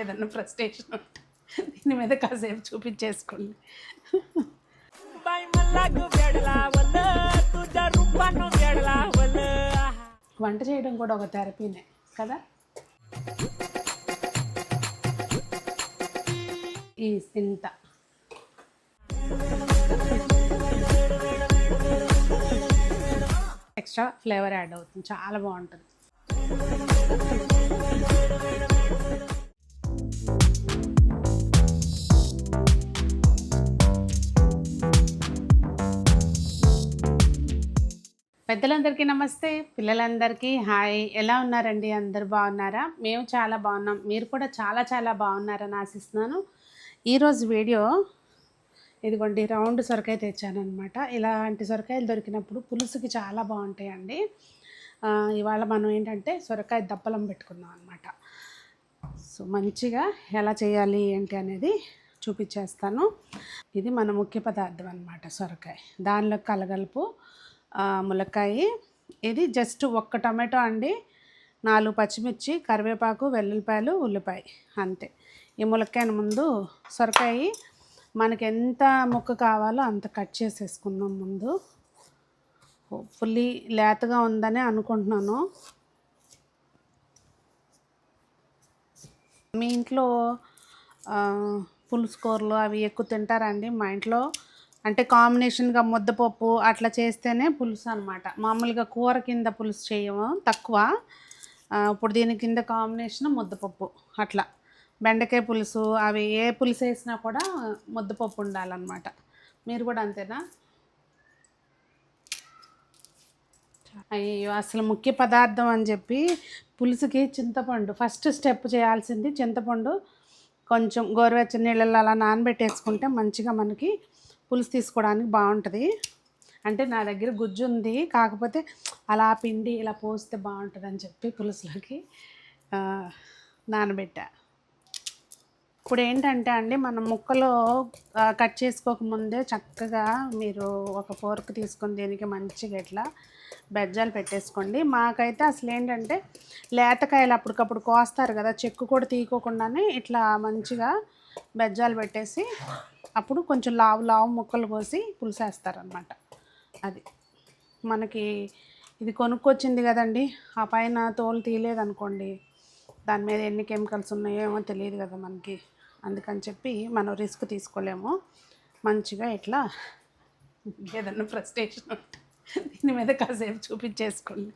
ఏదన్నా ఫ్రస్ట్రేషన్ ఉంటే దీని మీద కాసేపు చూపించేసుకోండి. వంట చేయడం కూడా ఒక థెరపీనే కదా. ఈ ఇంత ఎక్స్ట్రా ఫ్లేవర్ యాడ్ అవుతుంది, చాలా బాగుంటుంది. పెద్దలందరికీ నమస్తే, పిల్లలందరికీ హాయ్. ఎలా ఉన్నారండి? అందరు బాగున్నారా? మేము చాలా బాగున్నాం, మీరు కూడా చాలా చాలా బాగున్నారని ఆశిస్తున్నాను. ఈరోజు వీడియో ఇదిగోండి, రౌండ్ సొరకాయ తెచ్చానమాట. ఇలాంటి సొరకాయలు దొరికినప్పుడు పులుసుకి చాలా బాగుంటాయండి. ఇవాళ మనం ఏంటంటే సొరకాయ దప్పలం పెట్టుకుందాం అనమాట. సో మంచిగా ఎలా చేయాలి ఏంటి అనేది చూపించేస్తాను. ఇది మన ముఖ్య పదార్థం అనమాట సొరకాయ. దానిలో కలగలుపు, ములక్కాయ, ఇది జస్ట్ ఒక్క టమాటో అండి, 4 పచ్చిమిర్చి, కరివేపాకు, వెల్లుల్లిపాయలు, ఉల్లిపాయ, అంతే. ఈ ములక్కాయను ముందు సొరకాయ మనకి ఎంత ముక్క కావాలో అంత కట్ చేసేసుకుందాం ముందు. ఫుల్లీ లేతగా ఉందని అనుకుంటున్నాను. మీ ఇంట్లో పులుసు కూరలు అవి ఎక్కువ తింటారండి? మా ఇంట్లో అంటే కాంబినేషన్గా ముద్దపప్పు అట్లా చేస్తేనే పులుసు అనమాట. మామూలుగా కూర కింద పులుసు చేయము, తక్కువ. ఇప్పుడు దీని కింద కాంబినేషన్ ముద్దపప్పు. అట్లా బెండకాయ పులుసు అవి ఏ పులుసు వేసినా కూడా ముద్దపప్పు ఉండాలన్నమాట. మీరు కూడా అంతేనా? అయ్యో, అసలు ముఖ్య పదార్థం అని చెప్పి పులుసుకి చింతపండు ఫస్ట్ స్టెప్ చేయాల్సింది. చింతపండు కొంచెం గోరువెచ్చని నీళ్ళల్లో అలా నానబెట్టేసుకుంటే మంచిగా మనకి పులుసు తీసుకోవడానికి బాగుంటుంది. అంటే నా దగ్గర గుజ్జు ఉంది, కాకపోతే అలా పిండి ఇలా పోస్తే బాగుంటుంది అని చెప్పి పులుసులోకి నానబెట్టా. ఇప్పుడు ఏంటంటే అండి, మనం ముక్కలు కట్ చేసుకోకముందే చక్కగా మీరు ఒక ఫోర్క్ తీసుకొని దీనికి మంచిగా ఇట్లా బెజ్జాలు పెట్టేసుకోండి. మాకైతే అసలు ఏంటంటే లేతకాయలు అప్పటికప్పుడు కోస్తారు కదా, చెక్కు కూడా తీయకోకుండానే ఇట్లా మంచిగా బెజ్జాలు పెట్టేసి అప్పుడు కొంచెం లావు ముక్కలు కోసి పులుసేస్తారనమాట. అది మనకి ఇది కొనుక్కొచ్చింది కదండి, ఆ పైన తోలు తీయలేదనుకోండి, దాని మీద ఎన్ని కెమికల్స్ ఉన్నాయో ఏమో తెలియదు కదా మనకి. అందుకని చెప్పి మనం రిస్క్ తీసుకోలేము. మంచిగా ఇట్లా ఏదన్నా ఫ్రస్ట్రేషన్ ఉంటే దీని మీద కాసేపు చూపించేసుకోండి.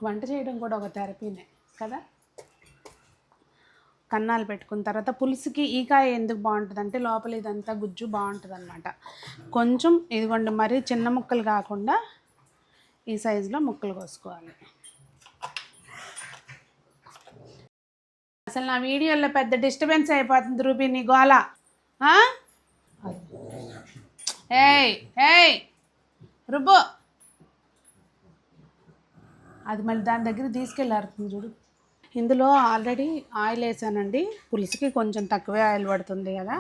వంట చేయడం కూడా ఒక థెరపీనే కదా. కన్నాలు పెట్టుకున్న తర్వాత పులుసుకి ఈ కాయ ఎందుకు బాగుంటుంది అంటే లోపల ఇదంతా గుజ్జు బాగుంటుంది అనమాట. కొంచెం ఇదిగోండి, మరీ చిన్న ముక్కలు కాకుండా ఈ సైజులో ముక్కలు కోసుకోవాలి. అసలు నా వీడియోలో పెద్ద డిస్టర్బెన్స్ అయిపోతుంది రూపీ, నీ గోల. ఏయ్ ఏయ్ రుబ్బు, అది మళ్ళీ దాని దగ్గర తీసుకెళ్ళారు చూడు. ఇందులో ఆల్రెడీ ఆయిల్ వేసానండి. పులుసుకి కొంచెం తక్కువే ఆయిల్ పడుతుంది కదా,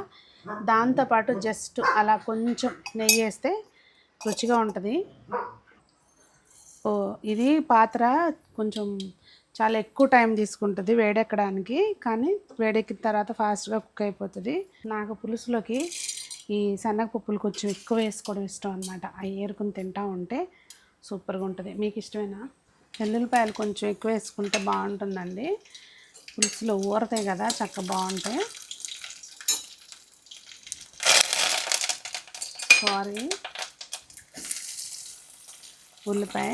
దాంతోపాటు జస్ట్ అలా కొంచెం నెయ్యి వేస్తే రుచిగా ఉంటుంది. ఇది పాత్ర కొంచెం చాలా ఎక్కువ టైం తీసుకుంటుంది వేడెక్కడానికి, కానీ వేడెక్కిన తర్వాత ఫాస్ట్గా కుక్ అయిపోతుంది. నాకు పులుసులోకి ఈ శనగపప్పులు కొంచెం ఎక్కువ వేసుకోవడం ఇష్టం అనమాట. అవి ఏరుకుని తింటా ఉంటే సూపర్గా ఉంటుంది. మీకు ఇష్టమేనా? వెల్లుల్లిపాయలు కొంచెం ఎక్కువ వేసుకుంటే బాగుంటుందండి, పులుసులో ఊరతాయి కదా, చక్కగా బాగుంటాయి. సారీ, ఉల్లిపాయ,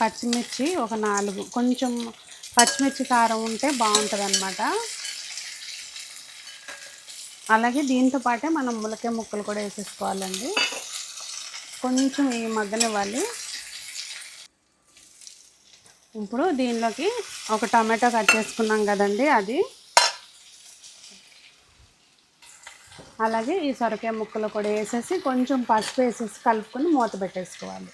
పచ్చిమిర్చి ఒక 4, కొంచెం పచ్చిమిర్చి కారం ఉంటే బాగుంటుంది అనమాట. అలాగే దీంతో పాటే మనం ములక్కాయ ముక్కలు కూడా వేసేసుకోవాలండి. కొంచెం ఈ మగ్గనివ్వాలి. ఇప్పుడు దీనిలోకి ఒక టమాటో కట్ చేసుకున్నాం కదండి, అది, అలాగే ఈ సొరకాయ ముక్కలు కూడా వేసేసి కొంచెం పసుపు వేసేసి కలుపుకొని మూత పెట్టేసుకోవాలి.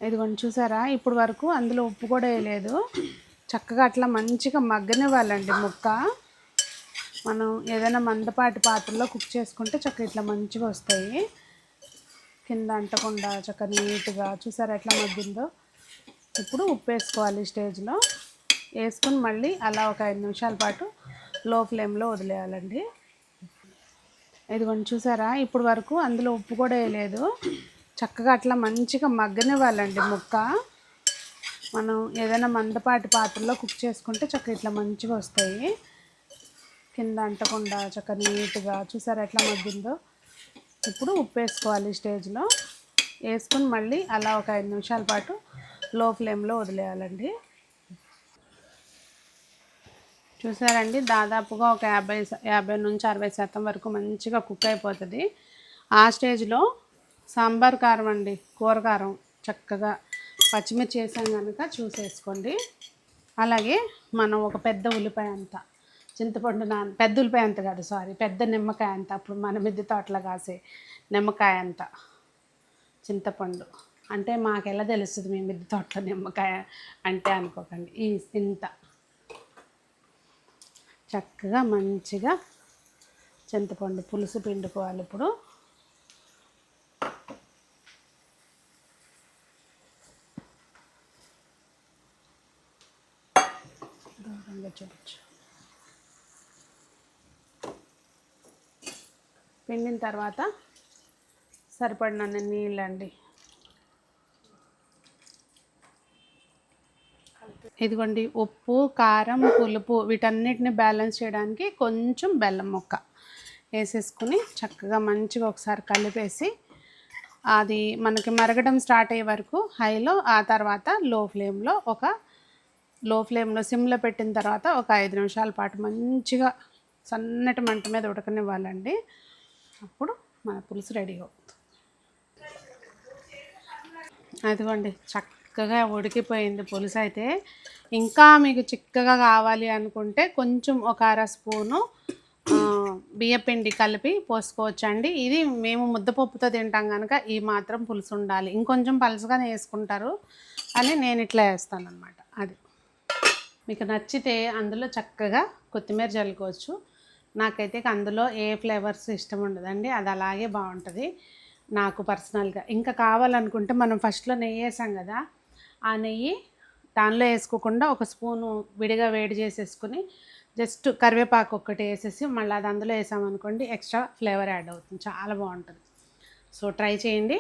ఇదిగోండి చూసారా, ఇప్పుడు వరకు అందులో ఉప్పు కూడా వేయలేదు. చక్కగా అట్లా మంచిగా మగ్గనివ్వాలండి ముక్క. మనం ఏదైనా మందపాటి పాత్రలో కుక్ చేసుకుంటే చక్కగా ఇట్లా మంచిగా వస్తాయి. కింద అంటకుండా చక్కగా నీట్గా చూసారా ఎట్లా మగ్గిందో. ఇప్పుడు ఉప్పు వేసుకోవాలి స్టేజ్లో. వేసుకుని మళ్ళీ అలా ఒక 5 నిమిషాల పాటు లో ఫ్లేమ్లో వదిలేయాలండి. ఇదిగోండి చూసారా, ఇప్పుడు వరకు అందులో ఉప్పు కూడా వేయలేదు. చక్కగా అట్లా మంచిగా మగ్గనివ్వాలండి ముక్క. మనం ఏదైనా మందపాటి పాత్రలో కుక్ చేసుకుంటే చక్కగా ఇట్లా మంచిగా వస్తాయి. కింద అంటకుండా చక్కగా నీట్గా చూసారా ఎట్లా మగ్గిందో. ఇప్పుడు ఉప్పు వేసుకోవాలి స్టేజ్లో. వేసుకుని మళ్ళీ అలా ఒక 5 నిమిషాల పాటు లో ఫ్లేమ్లో వదిలేయాలండి. చూసారండి, దాదాపుగా ఒక 50 నుంచి 60% వరకు మంచిగా కుక్ అయిపోతుంది. ఆ స్టేజ్లో సాంబార్ కారం అండి, కూర కారం చక్కగా పచ్చిమిర్చి వేసాం కనుక చూసేసుకోండి. అలాగే మనం ఒక పెద్ద ఉల్లిపాయ అంత చింతపండు పెద్ద ఉల్లిపాయ అంత కాదు, పెద్ద నిమ్మకాయ అంత, అప్పుడు మన మిద్దె తోటలో కాసే నిమ్మకాయ అంత చింతపండు. అంటే మాకు ఎలా తెలుస్తుంది మీ మిద్దె తోటలో నిమ్మకాయ అంటే అనుకోకండి. ఇంత చక్కగా మంచిగా చింతపండు పులుసు పిండుకోవాలి. ఇప్పుడు దూరంగా చూపించు. పిండిన తర్వాత సరిపడినన్ని నీళ్ళండి. ఇదిగోండి ఉప్పు, కారం, పులుపు వీటన్నిటిని బ్యాలెన్స్ చేయడానికి కొంచెం బెల్లం ముక్క వేసేసుకుని చక్కగా మంచిగా ఒకసారి కలిపేసి అది మనకి మరగడం స్టార్ట్ అయ్యే వరకు హైలో, ఆ తర్వాత లో ఫ్లేమ్లో సిమ్లో పెట్టిన తర్వాత ఒక 5 నిమిషాల పాటు మంచిగా సన్నటి మంట మీద ఉడకనివ్వాలండి. అప్పుడు మన పులుసు రెడీ అవుతుంది. అదిగోండి చక్కగా ఉడికిపోయింది పులుసు. అయితే ఇంకా మీకు చిక్కగా కావాలి అనుకుంటే కొంచెం ఒక 1/2 స్పూను బియ్యపిండి కలిపి పోసుకోవచ్చండి. ఇది మేము ముద్దపప్పుతో తింటాం కనుక ఈ మాత్రం పులుసు ఉండాలి. ఇంకొంచెం పలుసుగానే వేసుకుంటారు అని నేను ఇట్లా వేస్తాను అనమాట. అది మీకు నచ్చితే అందులో చక్కగా కొత్తిమీర చల్లుకోవచ్చు. నాకైతే అందులో ఏ ఫ్లేవర్స్ ఇష్టం ఉండదండి, అది అలాగే బాగుంటుంది నాకు పర్సనల్గా. ఇంకా కావాలనుకుంటే మనం ఫస్ట్లో నెయ్యి వేసాం కదా, ఆ నెయ్యి దానిలో వేసుకోకుండా ఒక స్పూను విడిగా వేడి చేసేసుకుని జస్ట్ కరివేపాకు ఒక్కటి వేసేసి మళ్ళీ అది అందులో వేసామనుకోండి ఎక్స్ట్రా ఫ్లేవర్ యాడ్ అవుతుంది, చాలా బాగుంటుంది. సో ట్రై చేయండి.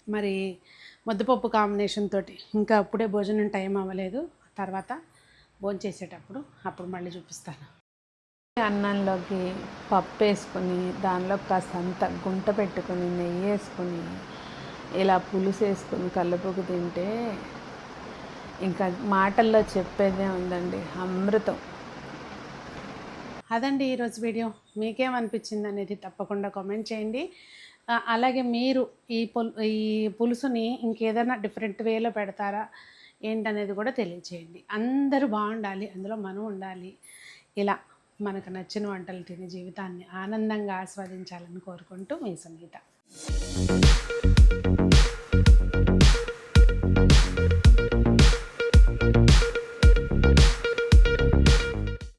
మరి ముద్దపప్పు కాంబినేషన్ తోటి ఇంకా అప్పుడే భోజనం టైం అవ్వలేదు, తర్వాత భోజనం చేసేటప్పుడు అప్పుడు మళ్ళీ చూపిస్తాను. అన్నంలోకి పప్పు వేసుకొని దానిలో కాస్తంత గుంట పెట్టుకొని నెయ్యి వేసుకొని ఇలా పులుసు వేసుకొని కలుపుకు తింటే ఇంకా మాటల్లో చెప్పేదే ఉందండి, అమృతం. అదండి ఈరోజు వీడియో. మీకేమనిపించింది అనేది తప్పకుండా కామెంట్ చేయండి. అలాగే మీరు ఈ పులుసుని ఇంకేదైనా డిఫరెంట్ వేలో పెడతారా ఏంటనేది కూడా తెలియచేయండి. అందరూ బాగుండాలి, అందులో మనం ఉండాలి. ఇలా మనకు నచ్చిన వంటలు తిని జీవితాన్ని ఆనందంగా ఆస్వాదించాలని కోరుకుంటూ మీ సంగీత.